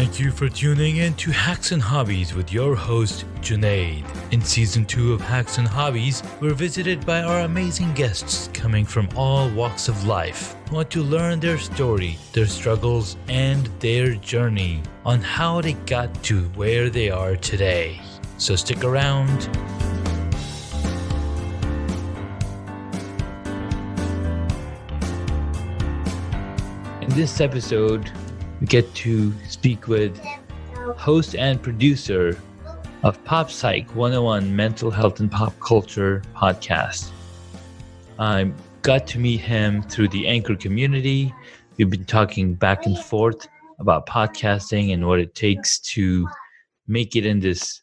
Thank you for tuning in to Hacks and Hobbies with your host, Junaid. In Season 2 of Hacks and Hobbies, we're visited by our amazing guests coming from all walks of life who want to learn their story, their struggles, and their journey on how they got to where they are today. So stick around. In this episode, we get to speak with host and producer of PopPsych101 Mental Health and Pop Culture podcast. I got to meet him through the Anchor community. We've been talking back and forth about podcasting and what it takes to make it in this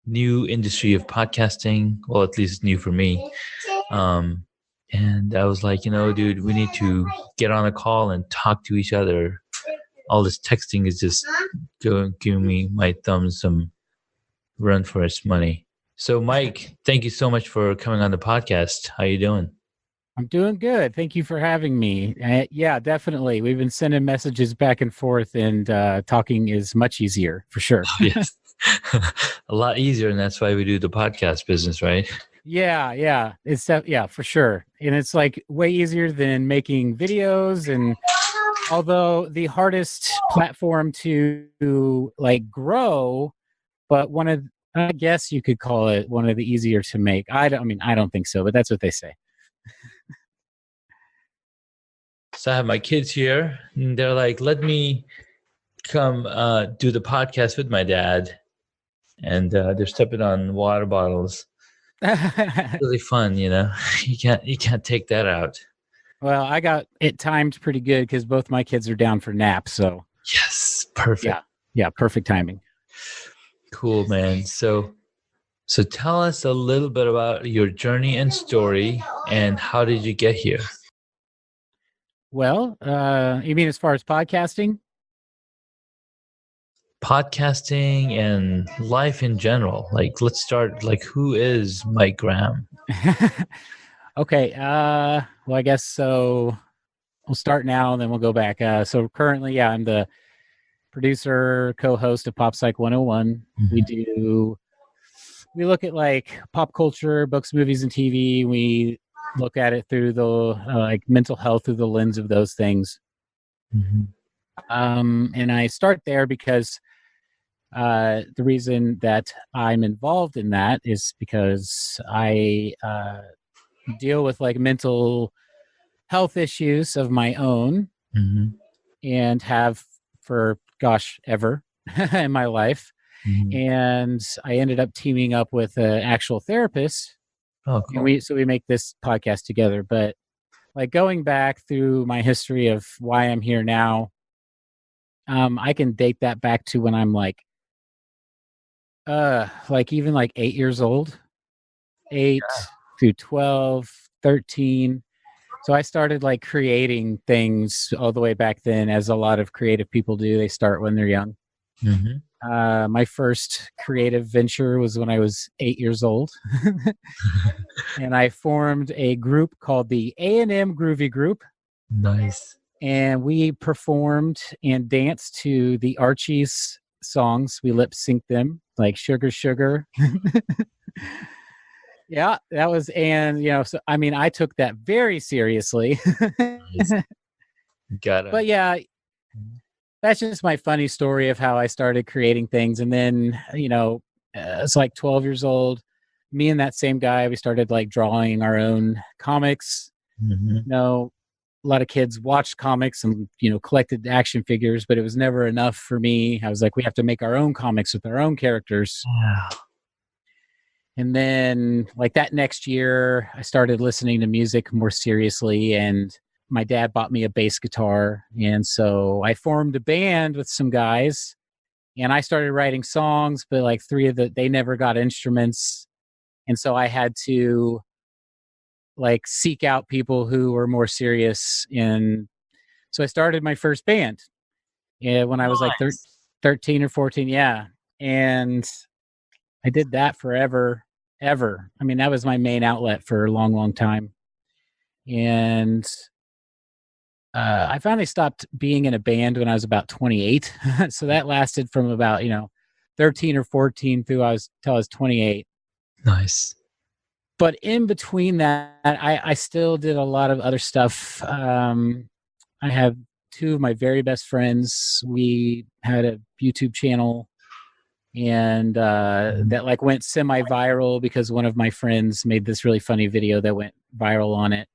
new industry of podcasting. Well, at least it's new for me. And I was like, dude, we need to get on a call and talk to each other. All this texting is just giving me my thumbs some run for its money. So, Mike, thank you so much for coming on the podcast. How you doing? I'm doing good. Thank you for having me. Yeah, definitely. We've been sending messages back and forth, and talking is much easier for sure. Yes, a lot easier, and that's why we do the podcast business, right? Yeah. It's for sure. And it's like way easier than making videos. And although the hardest platform to like grow, but I guess you could call it one of the easier to make. I don't think so, but that's what they say. So I have my kids here, and they're like, let me come do the podcast with my dad. And they're stepping on water bottles. Really fun, You can't take that out. Well, I got it timed pretty good because both my kids are down for naps. So yes, perfect. Yeah, perfect timing. Cool, man. So tell us a little bit about your journey and story, and how did you get here? Well, you mean as far as podcasting? Podcasting and life in general. Like, let's start. Like, who is Mike Graham? Okay. Well, I guess so. We'll start now, and then we'll go back. So currently, I'm the producer, co-host of PopPsych101. Mm-hmm. We look at like pop culture, books, movies, and TV. We look at it through the like mental health through the lens of those things. Mm-hmm. And I start there because the reason that I'm involved in that is because I deal with like mental health issues of my own, mm-hmm. and have for ever in my life. Mm-hmm. And I ended up teaming up with an actual therapist. Oh, cool. And we make this podcast together. But like going back through my history of why I'm here now, I can date that back to when I'm like even like 8 years old, 8 through 12, 13. So I started like creating things all the way back then, as a lot of creative people do. They start when they're young. Mm-hmm. My first creative venture was when I was 8 years old. And I formed a group called the A&M Groovy Group. Nice. And we performed and danced to the Archies songs. We lip synced them like Sugar Sugar. Yeah, that was, and so I took that very seriously. Nice. Got it. But yeah, that's just my funny story of how I started creating things. And then, it's like 12 years old. Me and that same guy, we started like drawing our own comics. Mm-hmm. A lot of kids watched comics and, collected action figures, but it was never enough for me. I was like, we have to make our own comics with our own characters. Wow. And then like that next year, I started listening to music more seriously, and my dad bought me a bass guitar. And so I formed a band with some guys, and I started writing songs, but like they never got instruments. And so I had to like seek out people who were more serious. And so I started my first band when I was like 13 or 14. Yeah. And I did that forever, ever. That was my main outlet for a long, long time. And I finally stopped being in a band when I was about 28. So that lasted from about 13 or 14 till I was 28. Nice. But in between that, I still did a lot of other stuff. I have two of my very best friends. We had a YouTube channel, and that like went semi-viral because one of my friends made this really funny video that went viral on it.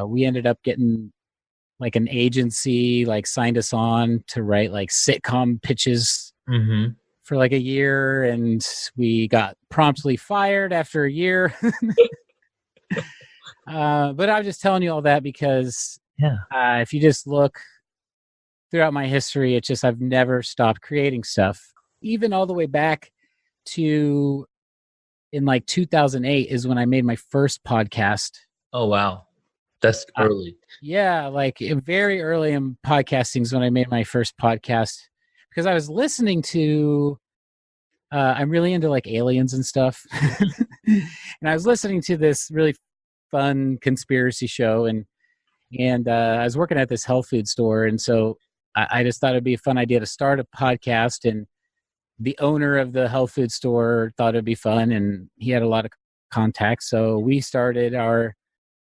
We ended up getting like an agency like signed us on to write like sitcom pitches Mm-hmm. for like a year, and we got promptly fired after a year. But I was just telling you all that because Yeah. if you just look throughout my history, it's just I've never stopped creating stuff. Even all the way back to in like 2008 is when I made my first podcast. Oh, wow. That's early. Yeah, like very early in podcasting is when I made my first podcast, because I was listening to I'm really into like aliens and stuff. And I was listening to this really fun conspiracy show, and I was working at this health food store, and so I just thought it'd be a fun idea to start a podcast. And the owner of the health food store thought it'd be fun, and he had a lot of contacts, so we started our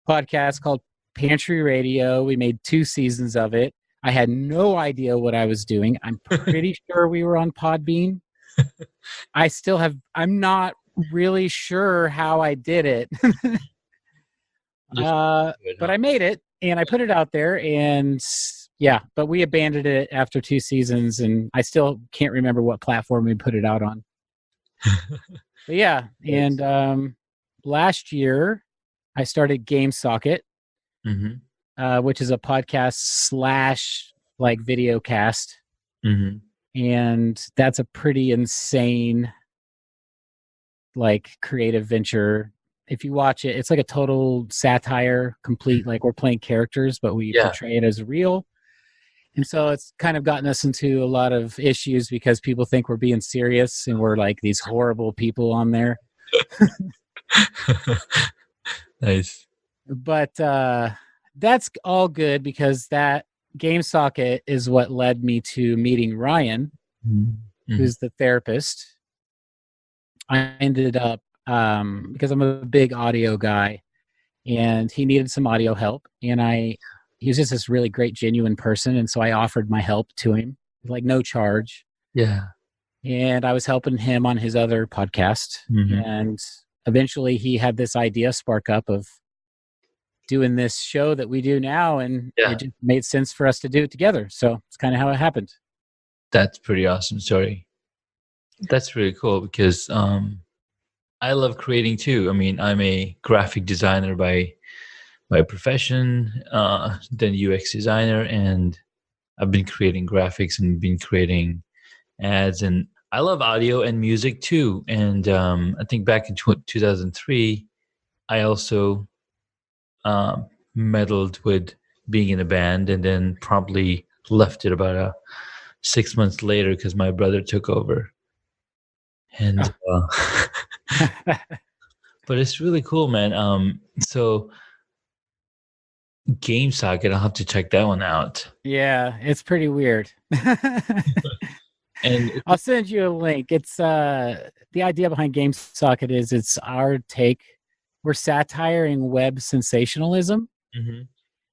podcast called Pantry Radio. We made 2 seasons of it. I had no idea what I was doing. I'm pretty sure we were on Podbean. I'm not really sure how I did it. But I made it and I put it out there, and yeah, but we abandoned it after 2 seasons, and I still can't remember what platform we put it out on. But yeah, and last year I started GameSocket, which is a podcast slash like video cast. And that's a pretty insane like creative venture. If you watch it, it's like a total satire, complete, like we're playing characters, but we portray it as real. And so it's kind of gotten us into a lot of issues because people think we're being serious and we're like these horrible people on there. Nice. But that's all good because that GameSocket is what led me to meeting Ryan, who's the therapist. I ended up, because I'm a big audio guy, and he needed some audio help, and he was just this really great, genuine person, and so I offered my help to him, like no charge. Yeah. And I was helping him on his other podcast, and eventually he had this idea spark up of doing this show that we do now, and it just made sense for us to do it together. So it's kind of how it happened. That's pretty awesome story. That's really cool because I love creating too. I mean, I'm a graphic designer by profession, then UX designer, and I've been creating graphics and been creating ads, and I love audio and music too. And I think back in 2003, I also meddled with being in a band, and then promptly left it about 6 months later because my brother took over. And but it's really cool, man. So GameSocket, I'll have to check that one out. Yeah, it's pretty weird. And I'll send you a link. It's the idea behind GameSocket is it's our take. We're satiring web sensationalism.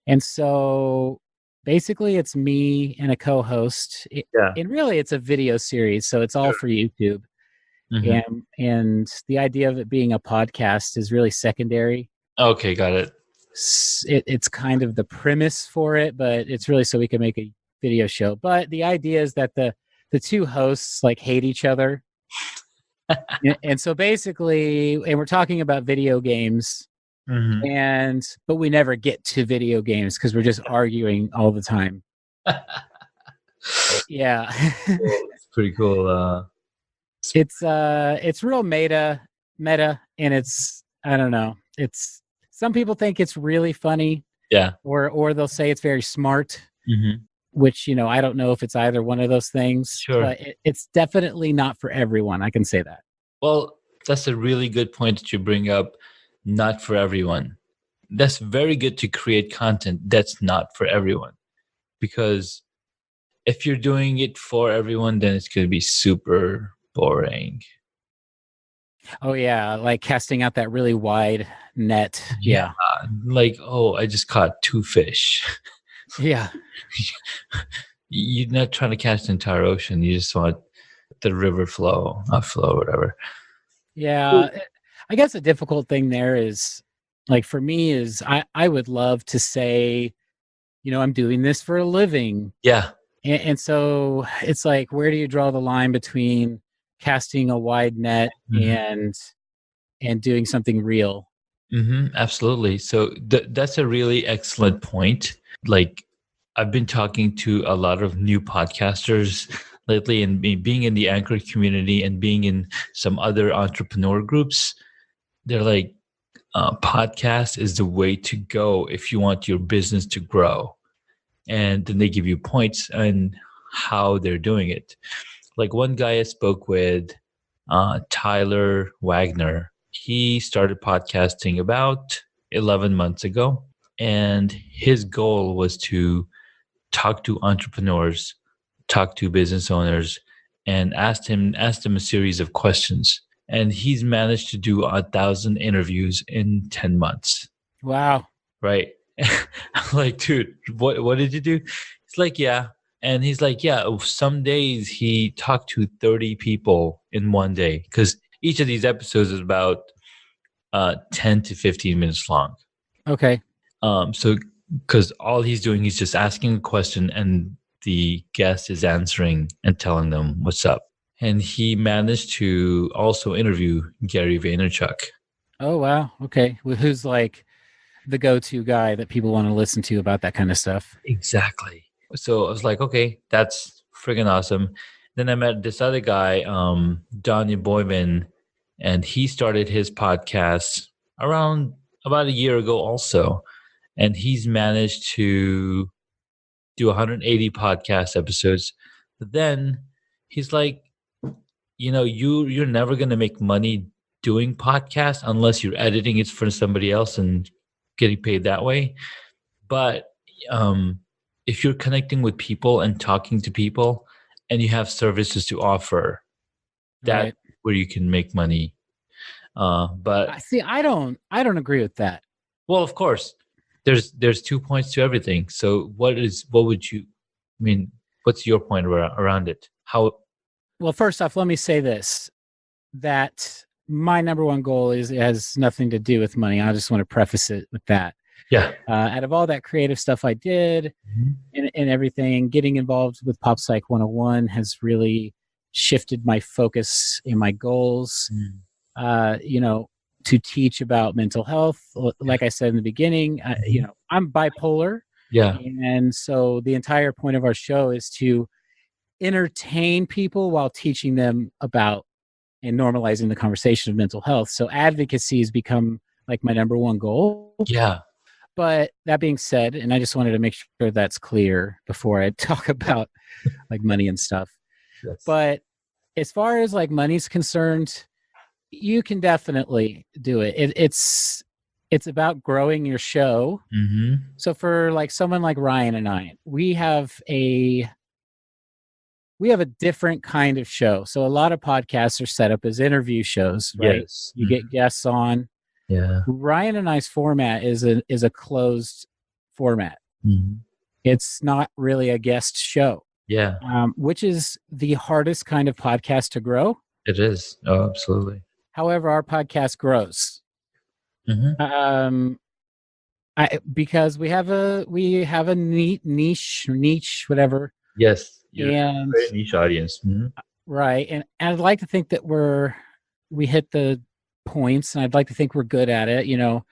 And so basically it's me and a co-host. And really it's a video series, so it's all for YouTube. And the idea of it being a podcast is really secondary. Okay, got it. It's kind of the premise for it, but it's really so we can make a video show. But the idea is that the two hosts like hate each other. And so basically, and we're talking about video games, but we never get to video games because we're just arguing all the time. Yeah. It's pretty cool. It's real meta, and it's, I don't know. It's, some people think it's really funny. Yeah. Or they'll say it's very smart, which, I don't know if it's either one of those things. Sure. But it's definitely not for everyone. I can say that. Well, that's a really good point that you bring up. Not for everyone. that's very good to create content that's not for everyone, because if you're doing it for everyone, then it's going to be super boring. Oh yeah, like casting out that really wide net. Yeah. Like, oh, I just caught 2 fish. Yeah. You're not trying to catch the entire ocean. You just want the river flow, flow, whatever. Yeah. I guess the difficult thing there is, like, for me is I would love to say, I'm doing this for a living. Yeah. And so it's like, where do you draw the line between casting a wide net and doing something real? Absolutely. So that's a really excellent point. Like, I've been talking to a lot of new podcasters lately, and being in the Anchor community and being in some other entrepreneur groups. They're like, podcast is the way to go if you want your business to grow. And then they give you points on how they're doing it. Like, one guy I spoke with, Tyler Wagner, he started podcasting about 11 months ago. And his goal was to talk to entrepreneurs, talk to business owners, and ask them a series of questions. And he's managed to do 1,000 interviews in 10 months. Wow. Right. I'm like, dude, what did you do? He's like, yeah. And he's like, yeah, some days he talked to 30 people in one day, because each of these episodes is about 10 to 15 minutes long. Okay. So because all he's doing, he's just asking a question and the guest is answering and telling them what's up. And he managed to also interview Gary Vaynerchuk. Oh, wow. Okay. Well, who's like the go-to guy that people want to listen to about that kind of stuff? Exactly. So I was like, okay, that's friggin' awesome. Then I met this other guy, Donnie Boyman, and he started his podcast around about a year ago also. And he's managed to do 180 podcast episodes. But then he's like, you're never gonna make money doing podcasts unless you're editing it for somebody else and getting paid that way. But if you're connecting with people and talking to people and you have services to offer, that's Right. where you can make money. But I see. I don't agree with that. well, of course, there's 2 points to everything. So what would you, I mean, what's your point around it? How? Well, first off, let me say this, that my number one goal has nothing to do with money. I just want to preface it with that. Yeah. Out of all that creative stuff I did and everything, getting involved with PopPsych 101 has really shifted my focus and my goals, to teach about mental health. Like I said in the beginning, I'm bipolar. Yeah. And so the entire point of our show is to entertain people while teaching them about and normalizing the conversation of mental health. So advocacy has become like my number one goal. Yeah. But that being said, and I just wanted to make sure that's clear before I talk about like money and stuff. Yes. But as far as like money's concerned, you can definitely do it. It's about growing your show. So for like someone like Ryan and I, we have a different kind of show. So a lot of podcasts are set up as interview shows, right? Yes. You get guests on. Yeah. Ryan and I's format is a closed format. It's not really a guest show. Yeah. Which is the hardest kind of podcast to grow. It is. Oh, absolutely. However, our podcast grows. Because we have a neat niche, whatever. Yes. You're And a very niche audience. right. And I'd like to think that we hit the points, and I'd like to think we're good at it.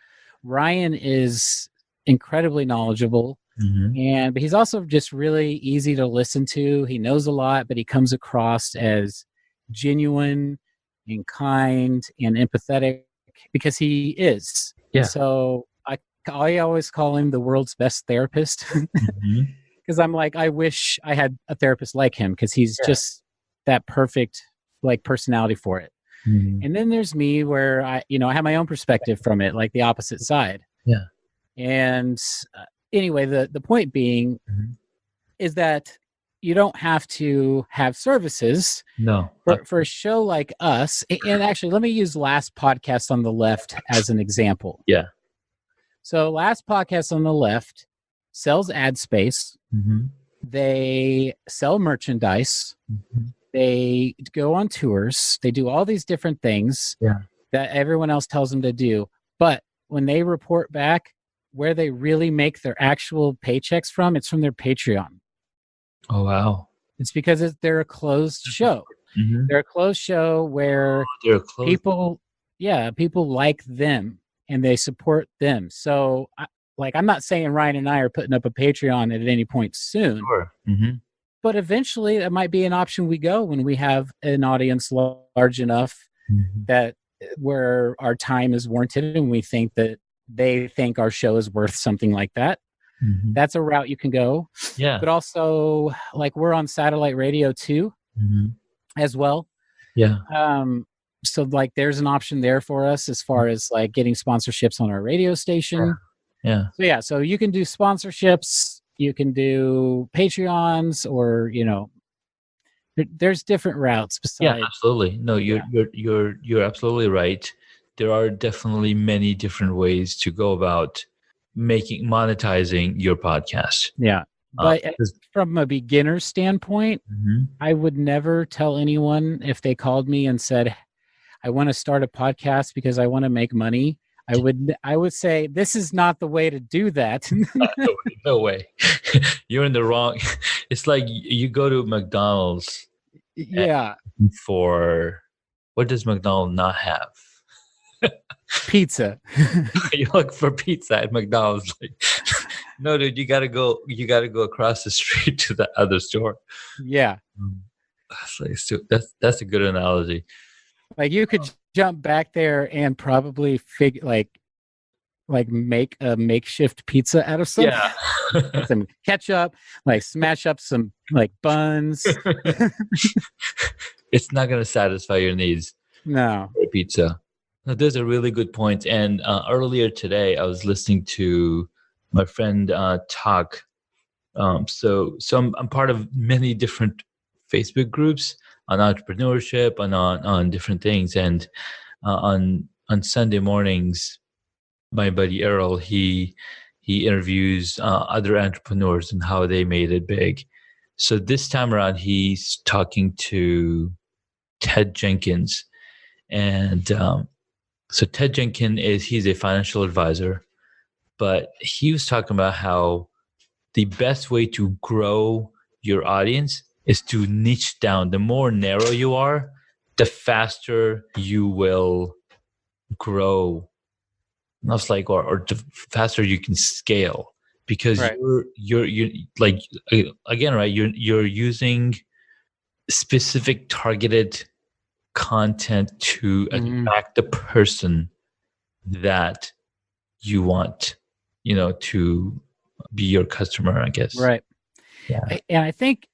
Ryan is incredibly knowledgeable, but he's also just really easy to listen to. He knows a lot, but he comes across as genuine and kind and empathetic because he is. Yeah. And so I always call him the world's best therapist because I'm like, I wish I had a therapist like him because he's just that perfect like personality for it. And then there's me where I have my own perspective from it, like the opposite side. Yeah. And anyway, the point being Mhm. is that you don't have to have services No. for a show like us. And actually, let me use Last Podcast on the Left as an example. Yeah. So, Last Podcast on the Left sells ad space. Mhm. They sell merchandise. Mhm. They go on tours. They do all these different things Yeah. that everyone else tells them to do. But when they report back, where they really make their actual paychecks from, it's from their Patreon. Oh, wow. It's because they're a closed show. Mhm. They're a closed show where They're close. people like them and they support them. So, I'm not saying Ryan and I are putting up a Patreon at any point soon, Sure. Mhm. but eventually that might be an option we go when we have an audience large enough Mhm. that where our time is warranted and we think that they think our show is worth something like that. Mhm. That's a route you can go. Yeah. But also, like, we're on satellite radio too, Mhm. as well. Yeah. So like there's an option there for us as far as like getting sponsorships on our radio station. Yeah. So you can do sponsorships, you can do Patreons, or there's different routes Yeah, besides. absolutely. No, you're absolutely right. There are definitely many different ways to go about monetizing your podcast. Yeah. But 'Cause- from a beginner standpoint, Mhm. I would never tell anyone if they called me and said, I want to start a podcast because I want to make money. I would say this is not the way to do that. No way. You're in the wrong. It's like you go to McDonald's Yeah. for what does McDonald's not have? Pizza. You look for pizza at McDonald's. Like, no, dude, you gotta go. You gotta go across the street to the other store. Yeah. That's a good analogy. Like you could jump back there and probably make a makeshift pizza out of something. Yeah. Some ketchup, like smash up some like buns. It's not gonna satisfy your needs. No. For pizza. No, those are really good points. And earlier today, I was listening to my friend talk. I'm part of many different Facebook groups on entrepreneurship and on different things. And on Sunday mornings, my buddy Errol, he interviews other entrepreneurs and how they made it big. So this time around, he's talking to Ted Jenkins, and so Ted Jenkins he's a financial advisor, but he was talking about how the best way to grow your audience is to niche down. The more narrow you are, the faster you will grow. Not like or the faster you can scale, because Right. you're like, again, right, you're using specific targeted content to attract the person that you want, to be your customer, I guess. Right. Yeah. And I think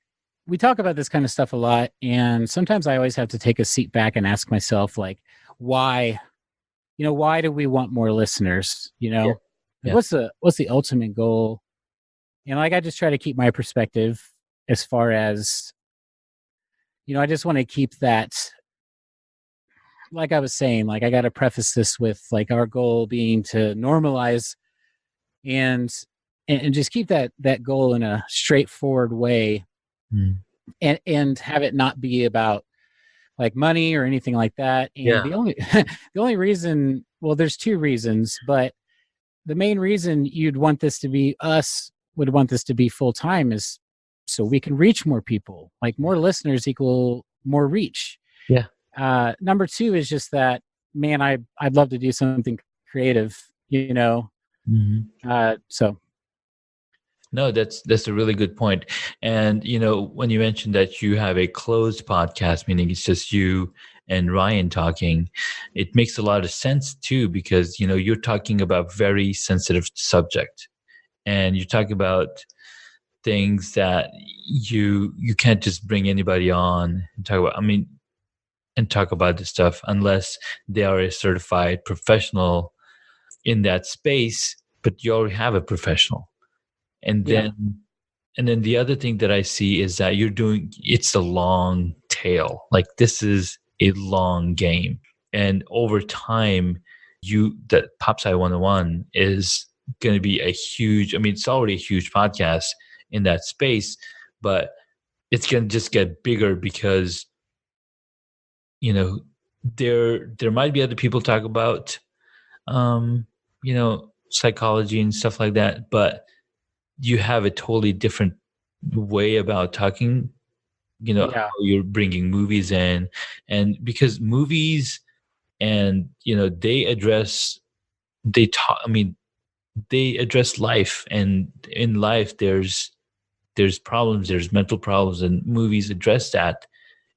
we talk about this kind of stuff a lot, and sometimes I always have to take a seat back and ask myself, like, why do we want more listeners? Yeah. Like, what's the ultimate goal? And like, I just try to keep my perspective as far as, I just want to keep that, like I was saying, like I got to preface this with like our goal being to normalize and just keep that goal in a straightforward way, and have it not be about like money or anything like that. And Yeah. the only reason, well, there's two reasons, but the main reason would want this to be full time is so we can reach more people. Like more listeners equal more reach. Yeah. Number two is just that, man, I'd love to do something creative, so. No, that's a really good point. And when you mentioned that you have a closed podcast, meaning it's just you and Ryan talking, it makes a lot of sense too, because you're talking about very sensitive subject, and you're talking about things that you can't just bring anybody on and talk about. And talk about this stuff unless they are a certified professional in that space. but you already have a professional. And Yeah. then the other thing that I see is that it's a long tail. Like this is a long game. And over time, that PopSci 101 is going to be it's already a huge podcast in that space, but it's going to just get bigger because, there might be other people talk about, psychology and stuff like that, but you have a totally different way about talking, how Yeah. you're bringing movies in. And because movies, and they talk I mean they address life, and in life there's problems, there's mental problems, and movies address that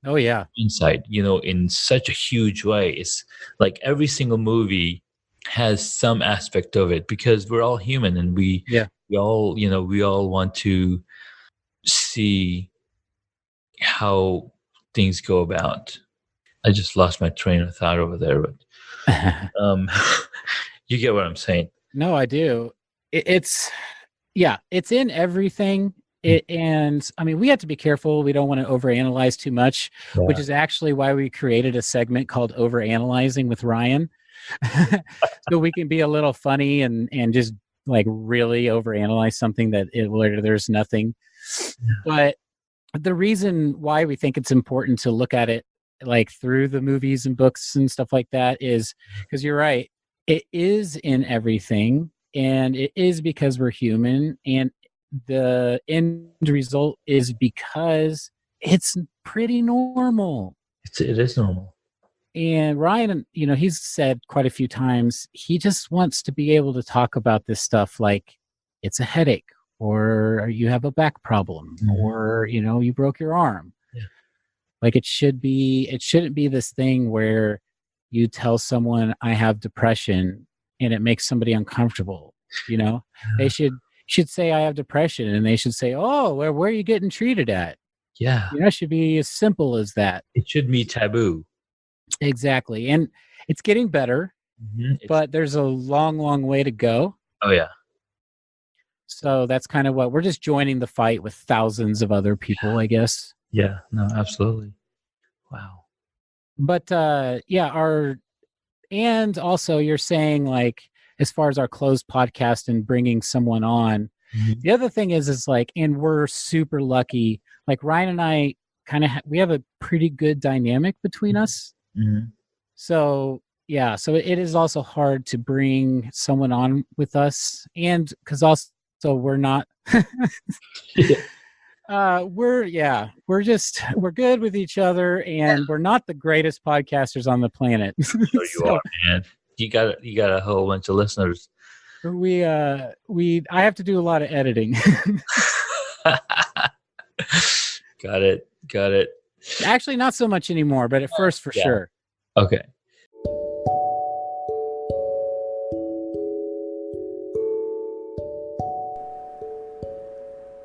Oh yeah. inside, in such a huge way. It's like every single movie has some aspect of it, because we're all human, and Yeah. we all want to see how things go about. I just lost my train of thought over there, but um you get what I'm saying. No, I do. It's yeah, it's in everything. And I mean, we have to be careful. We don't want to overanalyze too much, which Yeah. is actually why we created a segment called Overanalyzing with Ryan. So we can be a little funny and just like really overanalyze something where there's nothing. But the reason why we think it's important to look at it like through the movies and books and stuff like that is because you're right. It is in everything, and it is because we're human, and the end result is because it's pretty normal. It is normal. And Ryan, he's said quite a few times, he just wants to be able to talk about this stuff like it's a headache, or you have a back problem, or, you broke your arm. Yeah. Like it shouldn't be this thing where you tell someone I have depression and it makes somebody uncomfortable. They should say I have depression, and they should say, oh, where are you getting treated at? Yeah. It should be as simple as that. It should be taboo. Exactly. And it's getting better, but there's a long, long way to go. Oh yeah. So that's kind of what we're just joining the fight with thousands of other people, I guess. Yeah. No, absolutely. Wow. But and also you're saying like, as far as our closed podcast and bringing someone on, the other thing is like, and we're super lucky, like Ryan and I kind of, we have a pretty good dynamic between us. So yeah, so it is also hard to bring someone on with us, and because also we're not we're good with each other, and we're not the greatest podcasters on the planet. Sure you are, man. You got a whole bunch of listeners. I have to do a lot of editing. Got it. Actually, not so much anymore, but at first for sure. Okay.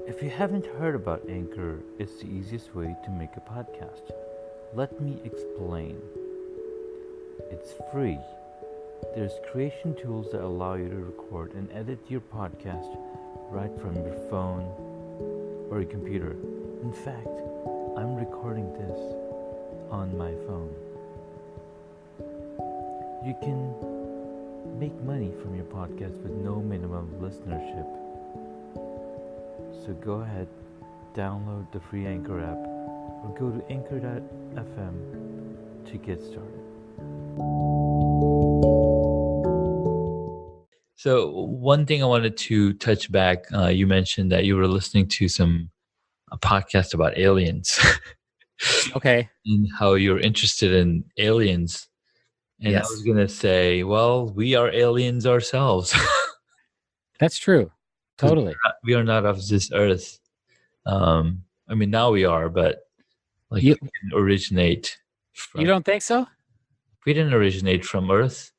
If you haven't heard about Anchor, it's the easiest way to make a podcast. Let me explain. It's free. There's creation tools that allow you to record and edit your podcast right from your phone or your computer. In fact, I'm recording this on my phone. You can make money from your podcast with no minimum listenership. So go ahead, download the free Anchor app or go to anchor.fm to get started. So one thing I wanted to touch back, you mentioned that you were listening to a podcast about aliens. Okay. And how you're interested in aliens. And Yes. I was going to say, well, we are aliens ourselves. That's true. Totally. We are not of this earth. Now we are, but like we didn't originate from. You don't think so? We didn't originate from Earth.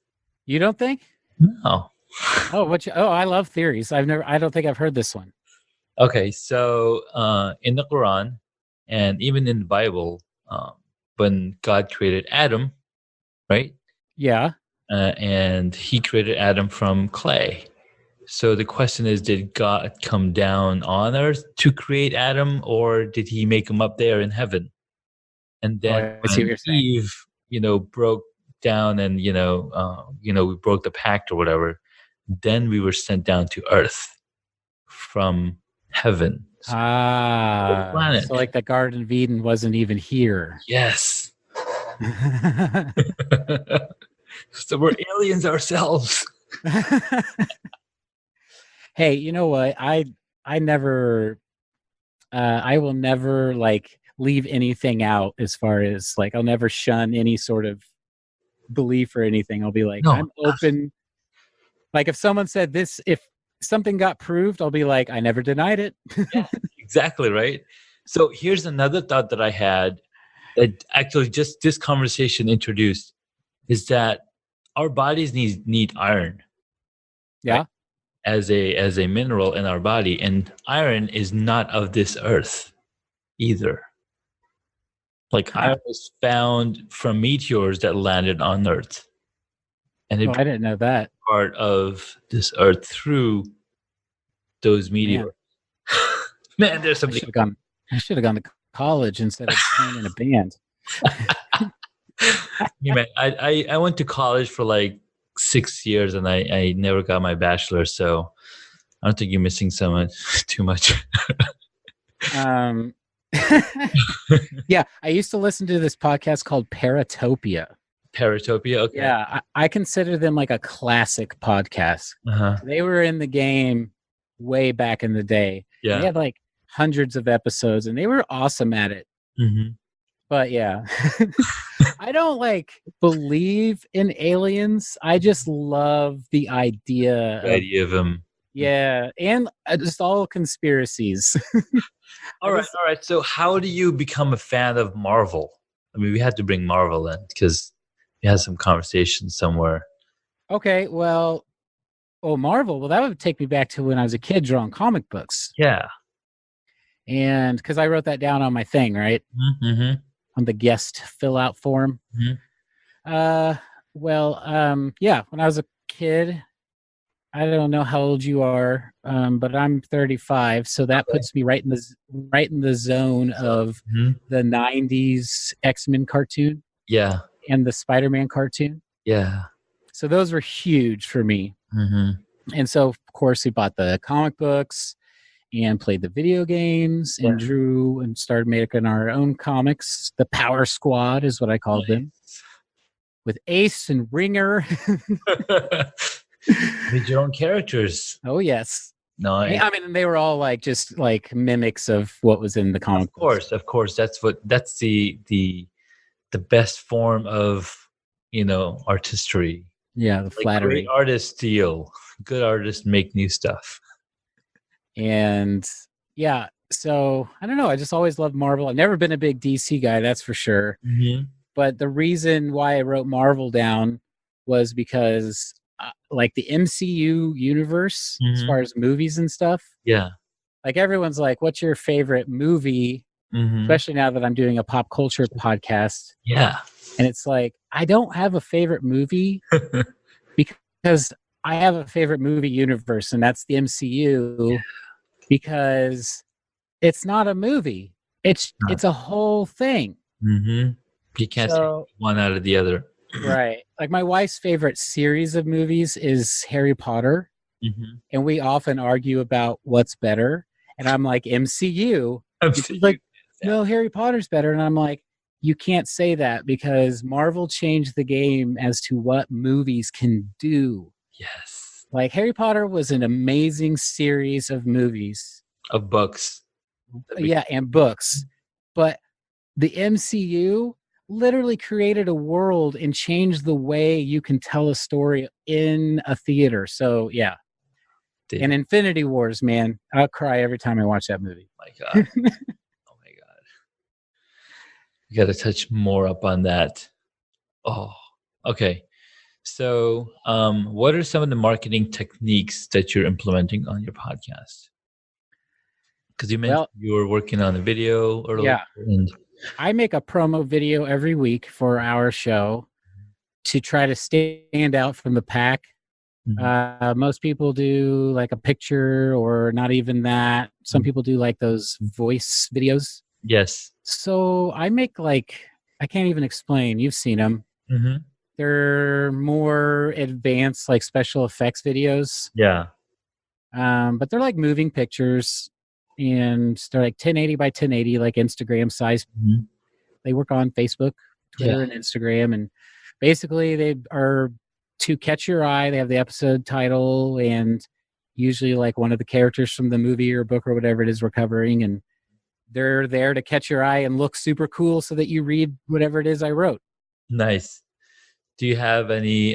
You don't think? No. I love theories. I don't think I've heard this one. Okay, so in the Quran and even in the Bible, when God created Adam, right? Yeah. And he created Adam from clay. So the question is, did God come down on earth to create Adam, or did he make him up there in heaven? And then I see what you're saying. Eve, broke down and, we broke the pact or whatever, then we were sent down to earth from heaven. Planet. So like the Garden of Eden wasn't even here. Yes. So we're aliens ourselves. Hey, you know what? I will never like leave anything out as far as like I'll never shun any sort of belief or anything. I'll be like, No. I'm open. Like if someone said this, if something got proved, I'll be like, I never denied it. Yeah, exactly, right? So here's another thought that I had that actually just this conversation introduced is that our bodies need iron. Yeah. Right? As a mineral in our body, and iron is not of this earth either. Like iron was found from meteors that landed on Earth, and I didn't know that. Part of this Earth through those meteors. Man, there's something. I should have gone to college instead of playing in a band. Yeah, man, I went to college for like 6 years, and I never got my bachelor's, so I don't think you're missing too much. Yeah, I used to listen to this podcast called Paratopia. Paratopia, okay. Yeah, I consider them like a classic podcast. Uh-huh. They were in the game way back in the day. Yeah. They had like hundreds of episodes, and they were awesome at it. Mm-hmm. But yeah, I don't like believe in aliens. I just love the idea of them. Yeah, and just all conspiracies. All right. So how do you become a fan of Marvel? I mean, we had to bring Marvel in because we had some conversation somewhere. Okay, well, Marvel. Well, that would take me back to when I was a kid drawing comic books. Yeah. And because I wrote that down on my thing, right? Mm-hmm. On the guest fill out form. Mm-hmm. Yeah, when I was a kid, I don't know how old you are, but I'm 35, so that puts me right in the zone of the 90s X-Men cartoon. Yeah. And the Spider-Man cartoon. Yeah. So those were huge for me. Mm-hmm. And so, of course, we bought the comic books and played the video games and drew and started making our own comics. The Power Squad is what I called them. With Ace and Ringer. Made your own characters. Oh, yes. No, I mean, they were all like just like mimics of what was in the comic books. Of course. That's the best form of, artistry. Yeah, the flattery. Great artists steal. Good artists make new stuff. And yeah, so I don't know. I just always loved Marvel. I've never been a big DC guy, that's for sure. Mm-hmm. But the reason why I wrote Marvel down was because like the MCU universe, as far as movies and stuff. Yeah. Like everyone's like, what's your favorite movie? Especially now that I'm doing a pop culture podcast. Yeah. And it's like, I don't have a favorite movie because I have a favorite movie universe, and that's the MCU, because it's not a movie. It's a whole thing. Mm-hmm. You can't say one out of the other. Right. Like my wife's favorite series of movies is Harry Potter. Mm-hmm. And we often argue about what's better. And I'm like, MCU. She's like, no, Harry Potter's better. And I'm like, you can't say that because Marvel changed the game as to what movies can do. Yes. Like Harry Potter was an amazing series of movies. Of books. Yeah, and books. But the MCU literally created a world and changed the way you can tell a story in a theater. So, yeah. And Infinity Wars, man, I'll cry every time I watch that movie. My God. Oh, my God. You got to touch more up on that. Oh, okay. So, what are some of the marketing techniques that you're implementing on your podcast? Because you mentioned you were working on a video earlier. Yeah. I make a promo video every week for our show to try to stand out from the pack Most people do like a picture or not even that. Some people do like those voice videos. Yes. So I make like, I can't even explain. You've seen them. Mm-hmm. They're more advanced, like special effects videos. Yeah. But they're like moving pictures, and they're like 1080 by 1080, like Instagram size. Mhm. They work on Facebook, Twitter, Yeah. and Instagram, and basically they are to catch your eye. They have the episode title and usually like one of the characters from the movie or book or whatever it is we're covering, and they're there to catch your eye and look super cool so that you read whatever it is I wrote. Nice. Do you have any?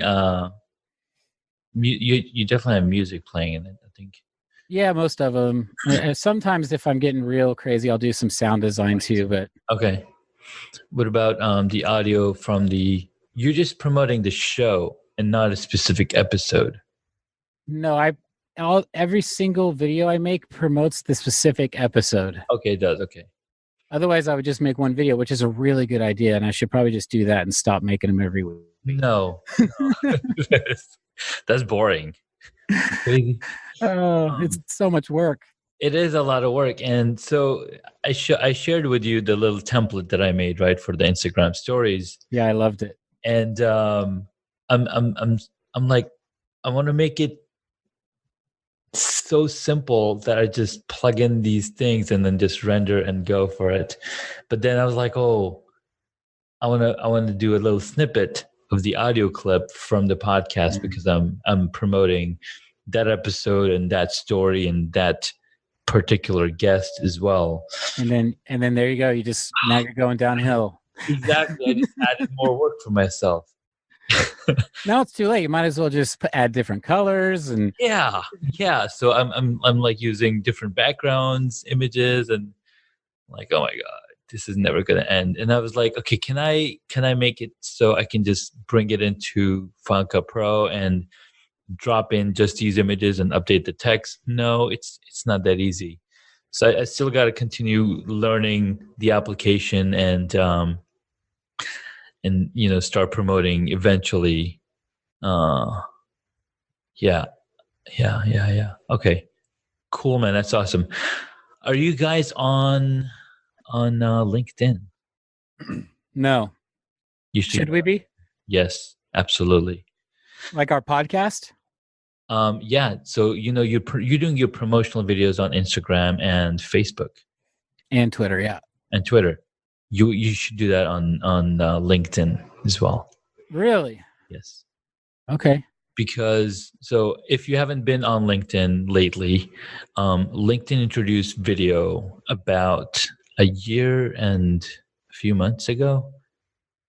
You definitely have music playing in it, I think. Yeah, most of them. Sometimes if I'm getting real crazy, I'll do some sound design too. But Okay. What about the audio from the? You're just promoting the show and not a specific episode. no, every single video I make promotes the specific episode. Okay, it does. Okay. Otherwise, I would just make one video, which is a really good idea, and I should probably just do that and stop making them every week. No. That's boring. Crazy. Oh, it's so much work. It is a lot of work, and so I shared with you the little template that I made, right, for the Instagram stories, Yeah, I loved it. and I'm like, I want to make it so simple that I just plug in these things and then just render and go for it. But then I was like, oh, I want to do a little snippet of the audio clip from the podcast because I'm promoting that episode and that story and that particular guest as well. And then there you go. Now you're going downhill. Exactly. I just added more work for myself. Now it's too late. You might as well just add different colors and Yeah. So I'm like using different backgrounds, images, and like, oh my god, this is never gonna end. And I was like, okay, can I make it so I can just bring it into Final Cut Pro and drop in just these images and update the text? No, it's not that easy. So I still got to continue learning the application and start promoting eventually. Yeah. Okay, cool, man. That's awesome. Are you guys on LinkedIn? no. You Should we be? Yes, absolutely. Like our podcast? Yeah. So you're doing your promotional videos on Instagram and Facebook And Twitter, yeah. and Twitter. You should do that on LinkedIn as well. Really? Yes. Okay. Because so if you haven't been on LinkedIn lately, LinkedIn introduced video about a year and a few months ago.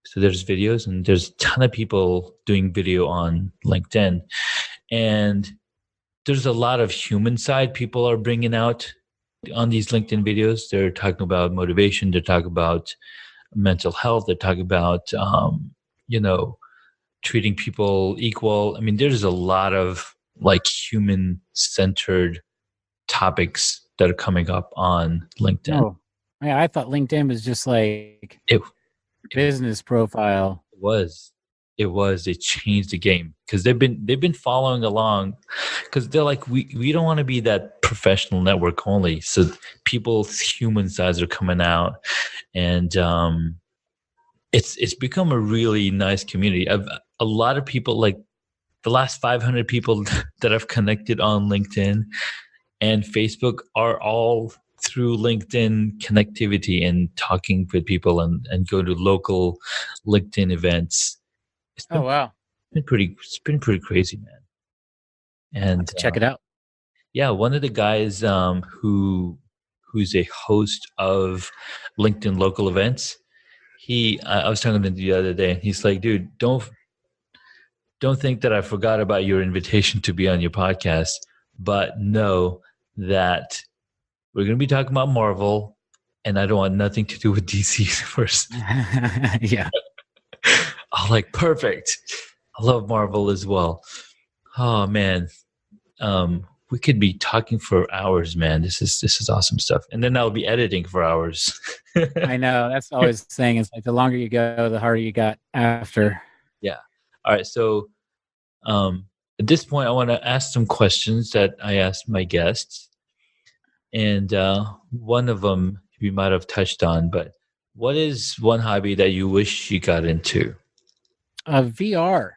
So there's videos and there's a ton of people doing video on LinkedIn. And there's a lot of human side people are bringing out on these LinkedIn videos. They're talking about motivation. They're talking about mental health. They're talking about, treating people equal. I mean, there's a lot of like human centered topics that are coming up on LinkedIn. Oh, yeah, I thought LinkedIn was just like It business profile. It changed the game because they've been following along because they're like, we don't want to be that professional network only. So people's human sides are coming out, and it's become a really nice community. A lot of people, like the last 500 people that I've connected on LinkedIn and Facebook, are all through LinkedIn connectivity and talking with people and go to local LinkedIn events. Wow. It's been pretty crazy, man. I'll And have to check it out. Yeah, one of the guys who's a host of LinkedIn local events, I was talking to him the other day, and he's like, dude, don't think that I forgot about your invitation to be on your podcast, but know that we're going to be talking about Marvel, and I don't want nothing to do with DC Universe. Yeah. I'm like, perfect. I love Marvel as well. Oh man, we could be talking for hours, man. This is awesome stuff. And then I'll be editing for hours. I know. That's always the saying. It's like the longer you go, the harder you got after. Yeah. All right. So, at this point, I want to ask some questions that I asked my guests. And one of them we might have touched on, but what is one hobby that you wish you got into? VR,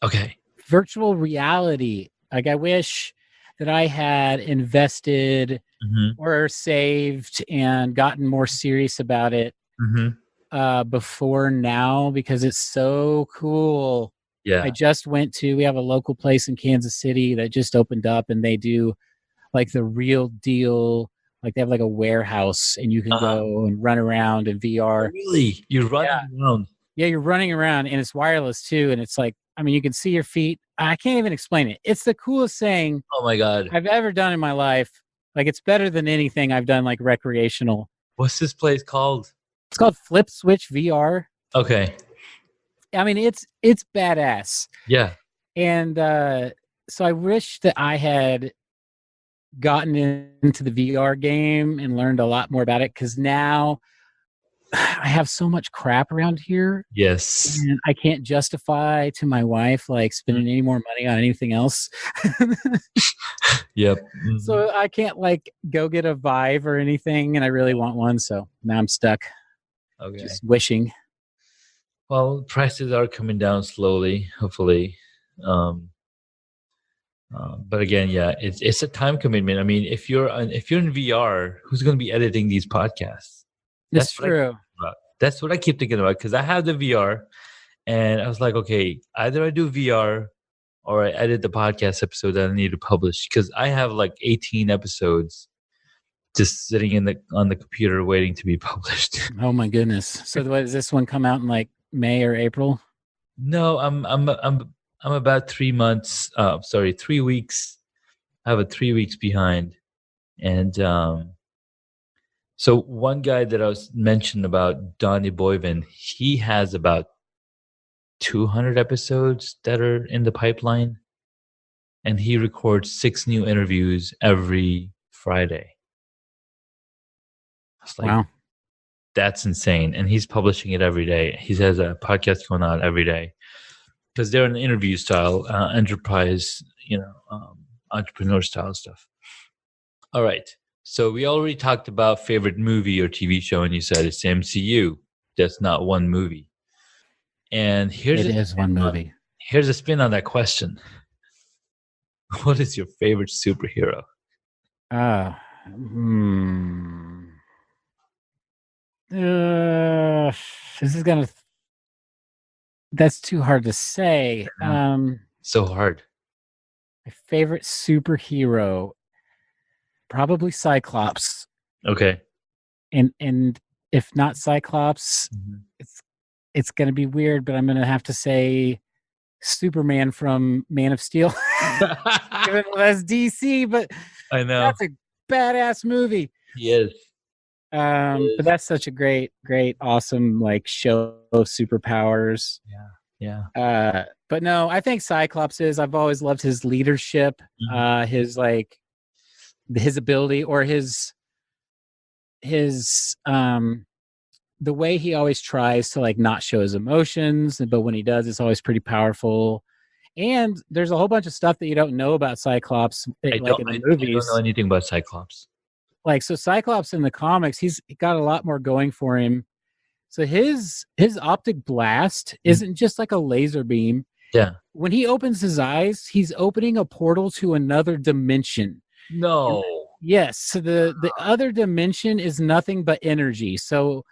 Okay. virtual reality. Like I wish that I had invested Mm-hmm. or saved and gotten more serious about it Mm-hmm. before now, because it's so cool. Yeah. We have a local place in Kansas City that just opened up, and they do like the real deal. Like they have like a warehouse, and you can go and run around in VR. Really? You run around? Yeah, you're running around, and it's wireless too. And it's like, I mean, you can see your feet. I can't even explain it. It's the coolest thing Oh my God. I've ever done in my life. Like it's better than anything I've done like recreational. What's this place called? It's called Flip Switch VR. Okay. I mean, it's badass. Yeah. And so I wish that I had gotten into the VR game and learned a lot more about it, because now I have so much crap around here. Yes. And I can't justify to my wife like spending any more money on anything else. Yep. Mm-hmm. So I can't like go get a Vive or anything, and I really want one. So now I'm stuck. Okay. Just wishing. Well, prices are coming down slowly, hopefully. But again, yeah, it's a time commitment. I mean, if you're in VR, who's going to be editing these podcasts? That's true. That's what I keep thinking about, because I have the VR, and I was like, okay, either I do VR or I edit the podcast episode that I need to publish, because I have like 18 episodes just sitting on the computer waiting to be published. Oh my goodness! So does this one come out in like May or April? No, I'm about 3 months. 3 weeks. I have a 3 weeks behind, and so one guy that I was mentioned about, Donnie Boyven, he has about 200 episodes that are in the pipeline, and he records 6 new interviews every Friday. I was like, wow, that's insane. And he's publishing it every day. He has a podcast going on every day, because they're an interview style, enterprise, entrepreneur style stuff. All right. So we already talked about favorite movie or TV show, and you said it's MCU. That's not one movie. And it is one movie. Here's a spin on that question. What is your favorite superhero? This is gonna. That's too hard to say. So hard. My favorite superhero, probably Cyclops. Okay. And if not Cyclops, it's gonna be weird, but I'm gonna have to say Superman from Man of Steel. Even though that's DC, but I know that's a badass movie. He is. But that's such a great, awesome like show of superpowers. Yeah. But no, I think Cyclops is. I've always loved his leadership, his ability, or his the way he always tries to like not show his emotions, but when he does, it's always pretty powerful. And there's a whole bunch of stuff that you don't know about Cyclops, in the movies. I don't know anything about Cyclops. Like, so Cyclops in the comics, he's got a lot more going for him. So his optic blast isn't just like a laser beam. Yeah. When he opens his eyes, he's opening a portal to another dimension. No. Yes. So the other dimension is nothing but energy. So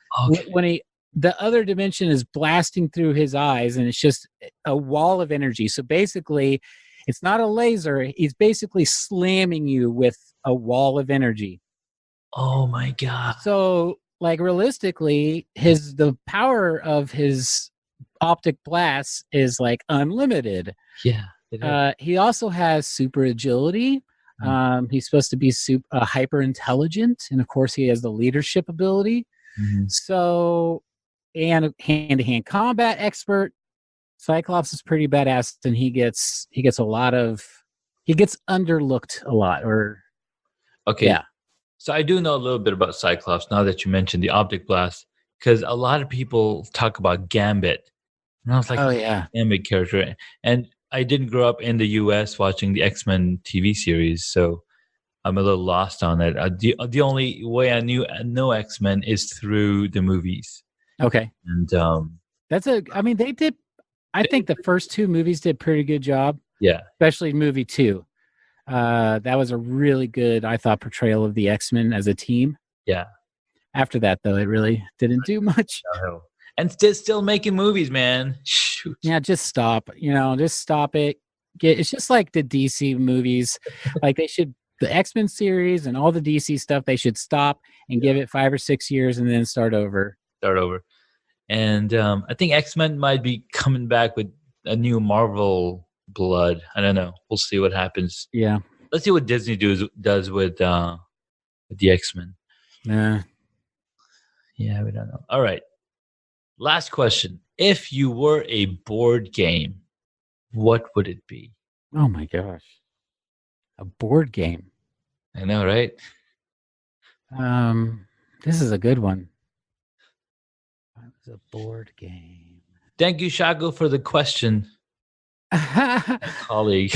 when the other dimension is blasting through his eyes, and it's just a wall of energy. So basically, it's not a laser. He's basically slamming you with a wall of energy. Oh my God. So like realistically, the power of his optic blast is like unlimited. Yeah. He also has super agility. He's supposed to be hyper intelligent, and of course he has the leadership ability. So, and hand-to-hand combat expert. Cyclops is pretty badass, and he gets underlooked a lot. Yeah. So I do know a little bit about Cyclops now that you mentioned the optic blast, because a lot of people talk about Gambit. And I was like, oh yeah, Gambit character. And I didn't grow up in the US watching the X-Men TV series, so I'm a little lost on it. The only way I know X-Men is through the movies. Okay. And I mean, they did, I think the first two movies did pretty good job, yeah. especially movie 2. That was a really good, I thought, portrayal of the X-Men as a team. Yeah. After that, though, it really didn't do much. And still making movies, man. Shoot. Yeah, just stop. Just stop it. It's just like the DC movies. Like the X-Men series and all the DC stuff, they should stop and give it 5 or 6 years and then start over. And I think X-Men might be coming back with a new Marvel blood. I don't know. We'll see what happens. Yeah. Let's see what Disney does with the X-Men. Yeah, we don't know. All right. Last question. If you were a board game, what would it be? Oh my gosh. A board game. I know, right? This is a good one. It was a board game. Thank you, Shago, for the question. My colleague.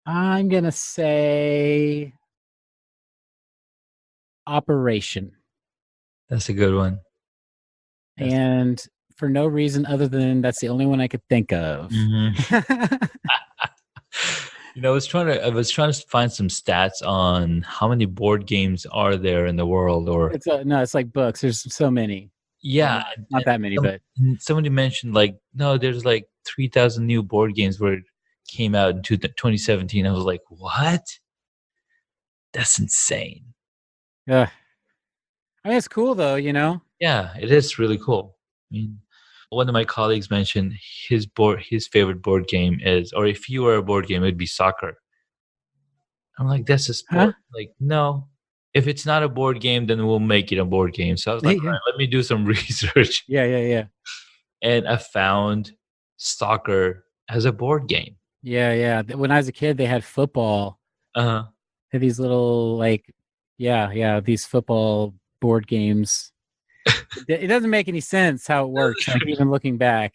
I'm gonna say Operation. That's a good one. And for no reason other than that's the only one I could think of. Mm-hmm. I was trying to find some stats on how many board games are there in the world, or it's like books. There's so many. Yeah, not that many, but somebody mentioned there's like 3,000 new board games where it came out in 2017. I was like, what? That's insane. Yeah, I mean, it's cool though, Yeah, it is really cool. I mean, one of my colleagues mentioned his favorite board game is, or if you were a board game, it'd be soccer. I'm like, that's a sport. Huh? Like, no, if it's not a board game, then we'll make it a board game. So I was like, all right, let me do some research. Yeah. And I found soccer as a board game. Yeah. When I was a kid, they had football. They had these little these football board games. It doesn't make any sense how it works, like even looking back.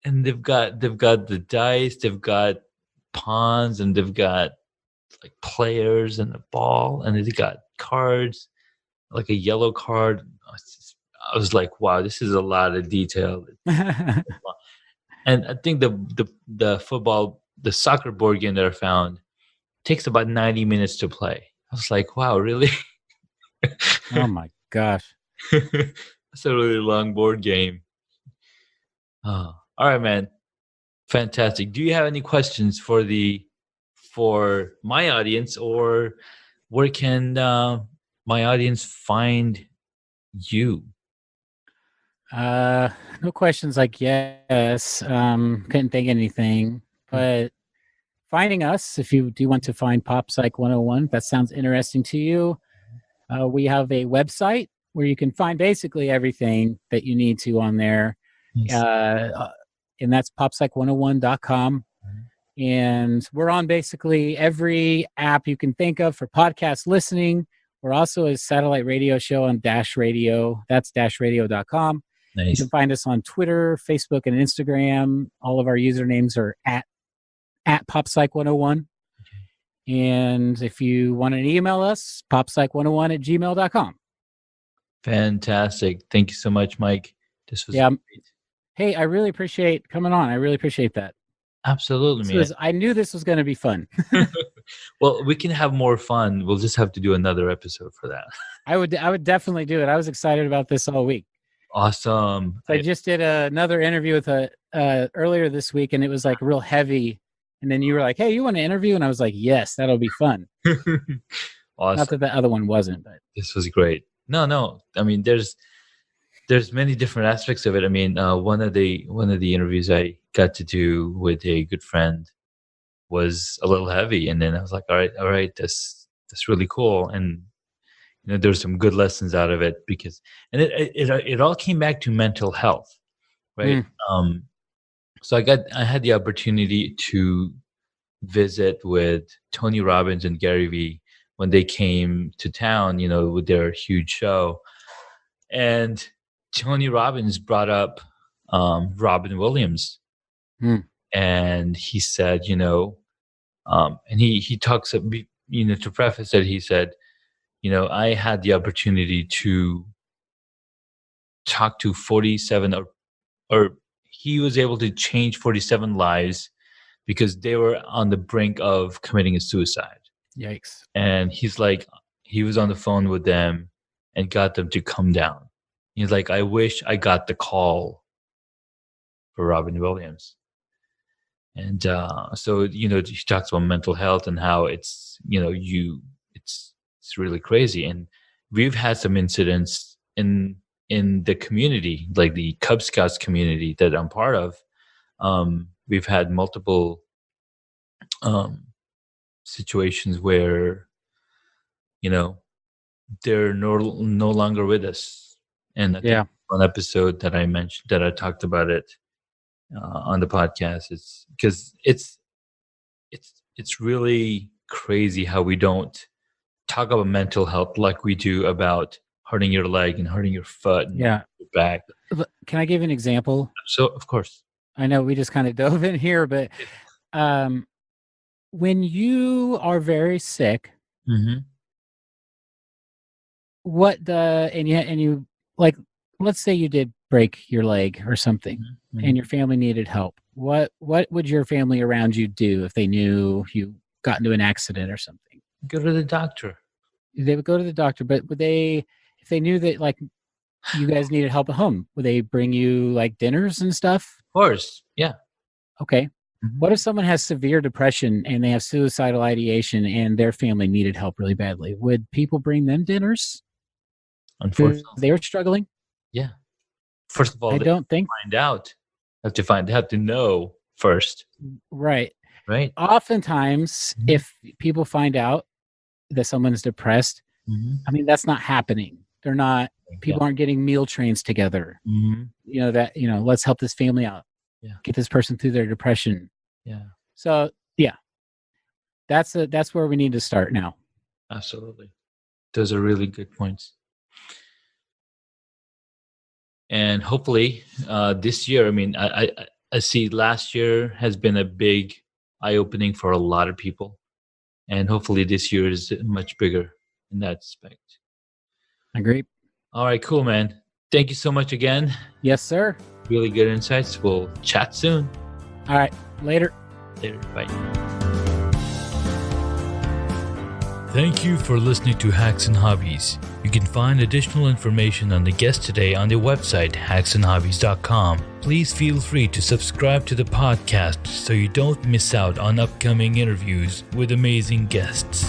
And they've got the dice, they've got pawns, and they've got like players and a ball, and they've got cards, like a yellow card. I was like, wow, this is a lot of detail. And I think the soccer board game that I found takes about 90 minutes to play. I was like, wow, really? Oh my gosh. That's a really long board game. Oh, all right, man. Fantastic. Do you have any questions for my audience, or where can my audience find you? No questions, I guess. Couldn't think of anything, but finding us, if you do want to find PopPsych101, that sounds interesting to you. We have a website where you can find basically everything that you need to on there. Nice. And that's PopPsych101.com. And we're on basically every app you can think of for podcast listening. We're also a satellite radio show on Dash Radio. That's dashradio.com. Nice. You can find us on Twitter, Facebook, and Instagram. All of our usernames are at PopPsych101. And if you want to email us, PopPsych101@gmail.com. Fantastic. Thank you so much, Mike. This was great. Hey, I really appreciate coming on. I really appreciate that. Absolutely, man. I knew this was going to be fun. Well, we can have more fun. We'll just have to do another episode for that. I would definitely do it. I was excited about this all week. Awesome. So I just did another interview with earlier this week, and it was like real heavy. And then you were like, "Hey, you want to interview?" And I was like, "Yes, that'll be fun." Awesome. Not that the other one wasn't, but this was great. No. I mean, there's many different aspects of it. I mean, one of the interviews I got to do with a good friend was a little heavy, and then I was like, all right, that's really cool. And there's some good lessons out of it, because it all came back to mental health, right? So I had the opportunity to visit with Tony Robbins and Gary Vee when they came to town, with their huge show. And Tony Robbins brought up Robin Williams, and he said, and he talks, to preface it, he said, I had the opportunity to talk to 47 or he was able to change 47 lives because they were on the brink of committing a suicide. Yikes. And he's like, he was on the phone with them and got them to come down. He's like, I wish I got the call for Robin Williams. And so, he talks about mental health and how it's, it's really crazy. And we've had some incidents in the community, like the Cub Scouts community that I'm part of. We've had multiple situations where, they're no longer with us. And I think one episode that I mentioned, that I talked about it on the podcast, it's because it's really crazy how we don't talk about mental health like we do about hurting your leg and hurting your foot and your back. Can I give an example? So, of course. I know we just kind of dove in here, but when you are very sick, and you like, let's say you did break your leg or something, and your family needed help. What would your family around you do if they knew you got into an accident or something? Go to the doctor. They would go to the doctor, but would they, if they knew that like you guys needed help at home, would they bring you like dinners and stuff? Of course, yeah. Okay. What if someone has severe depression and they have suicidal ideation and their family needed help really badly? Would people bring them dinners? Unfortunately, they were struggling. Yeah. First of all, I don't think find out. Have to know first. Right. Right. Oftentimes, if people find out that someone's depressed, I mean, that's not happening. They're not. People aren't getting meal trains together. Let's help this family out. Yeah. Get this person through their depression. Yeah. So that's where we need to start now. Absolutely. Those are really good points. And hopefully this year, I mean, I see last year has been a big eye-opening for a lot of people. And hopefully this year is much bigger in that aspect. Agreed. All right, cool, man. Thank you so much again. Yes, sir. Really good insights. We'll chat soon. All right. Later. Bye. Thank you for listening to Hacks and Hobbies. You can find additional information on the guest today on the website hacksandhobbies.com. Please feel free to subscribe to the podcast so you don't miss out on upcoming interviews with amazing guests.